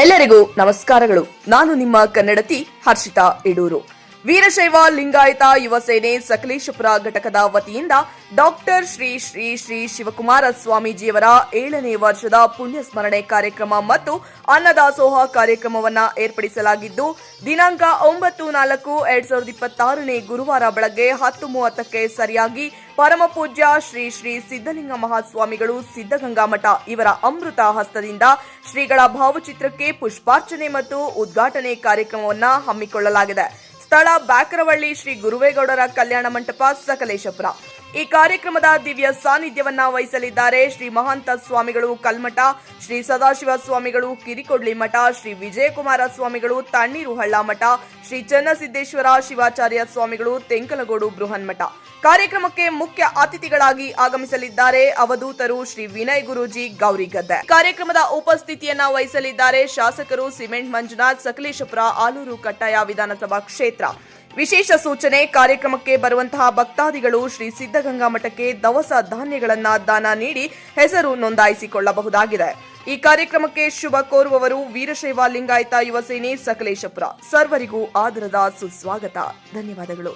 ಎಲ್ಲರಿಗೂ ನಮಸ್ಕಾರಗಳು. ನಾನು ನಿಮ್ಮ ಕನ್ನಡತಿ ಹರ್ಷಿತಾ ಇಡೂರು. ವೀರಶೈವ ಲಿಂಗಾಯತ ಯುವ ಸೇನೆ ಸಕಲೇಶಪುರ ಘಟಕದ ವತಿಯಿಂದ ಡಾಕ್ಟರ್ ಶ್ರೀ ಶ್ರೀ ಶ್ರೀ ಶಿವಕುಮಾರ ಸ್ವಾಮೀಜಿಯವರ 7ನೇ ವರ್ಷದ ಪುಣ್ಯ ಸ್ಮರಣೆ ಕಾರ್ಯಕ್ರಮ ಮತ್ತು ಅನ್ನದಾಸೋಹ ಕಾರ್ಯಕ್ರಮವನ್ನು ಏರ್ಪಡಿಸಲಾಗಿದ್ದು, ದಿನಾಂಕ 9/4/2026 ಗುರುವಾರ ಬೆಳಗ್ಗೆ 10:30ಕ್ಕೆ ಸರಿಯಾಗಿ ಪರಮ ಪೂಜ್ಯ ಶ್ರೀ ಶ್ರೀ ಸಿದ್ದಲಿಂಗ ಮಹಾಸ್ವಾಮಿಗಳು ಸಿದ್ದಗಂಗಾ ಮಠ ಇವರ ಅಮೃತ ಹಸ್ತದಿಂದ ಶ್ರೀಗಳ ಭಾವಚಿತ್ರಕ್ಕೆ ಪುಷ್ಪಾರ್ಚನೆ ಮತ್ತು ಉದ್ಘಾಟನೆ ಕಾರ್ಯಕ್ರಮವನ್ನು ಹಮ್ಮಿಕೊಳ್ಳಲಾಗಿದೆ. ಸ್ಥಳ ಬ್ಯಾಕರವಳ್ಳಿ ಶ್ರೀ ಗುರುವೇಗೌಡರ ಕಲ್ಯಾಣ ಮಂಟಪ, ಸಕಲೇಶಪುರ. ಈ ಕಾರ್ಯಕ್ರಮದ ದಿವ್ಯ ಸಾನ್ನಿಧ್ಯವನ್ನ ವಹಿಸಲಿದ್ದಾರೆ ಶ್ರೀ ಮಹಾಂತ ಸ್ವಾಮಿಗಳು ಕಲ್ಮಠ, ಶ್ರೀ ಸದಾಶಿವ ಸ್ವಾಮಿಗಳು ಕಿರಿಕೊಡ್ಲಿ ಮಠ, ಶ್ರೀ ವಿಜಯಕುಮಾರ ಸ್ವಾಮಿಗಳು ತಣ್ಣೀರು ಹಳ್ಳ ಮಠ, ಶ್ರೀ ಚನ್ನಸಿದ್ದೇಶ್ವರ ಶಿವಾಚಾರ್ಯ ಸ್ವಾಮಿಗಳು ತೆಂಕಲಗೋಡು ಬೃಹನ್ಮಠ. ಕಾರ್ಯಕ್ರಮಕ್ಕೆ ಮುಖ್ಯ ಅತಿಥಿಗಳಾಗಿ ಆಗಮಿಸಲಿದ್ದಾರೆ ಅವಧೂತರು ಶ್ರೀ ವಿನಯ್ ಗುರೂಜಿ ಗೌರಿಗದ್ದೆ. ಕಾರ್ಯಕ್ರಮದ ಉಪಸ್ಥಿತಿಯನ್ನ ವಹಿಸಲಿದ್ದಾರೆ ಶಾಸಕರು ಸಿಮೆಂಟ್ ಮಂಜುನಾಥ್, ಸಕಲೇಶಪುರ ಆಲೂರು ಕಟ್ಟಾಯ ವಿಧಾನಸಭಾ ಕ್ಷೇತ್ರ. ವಿಶೇಷ ಸೂಚನೆ: ಕಾರ್ಯಕ್ರಮಕ್ಕೆ ಬರುವಂತಹ ಭಕ್ತಾದಿಗಳು ಶ್ರೀ ಸಿದ್ದಗಂಗಾ ಮಠಕ್ಕೆ ದವಸ ಧಾನ್ಯಗಳನ್ನ ದಾನ ನೀಡಿ ಹೆಸರು ನೋಂದಾಯಿಸಿಕೊಳ್ಳಬಹುದಾಗಿದೆ. ಈ ಕಾರ್ಯಕ್ರಮಕ್ಕೆ ಶುಭ ಕೋರುವವರು ವೀರಶೈವ ಲಿಂಗಾಯತ ಯುವ ಸೇನೆ ಸಕಲೇಶಪುರ. ಸರ್ವರಿಗೂ ಆದರದ ಸುಸ್ವಾಗತ. ಧನ್ಯವಾದಗಳು.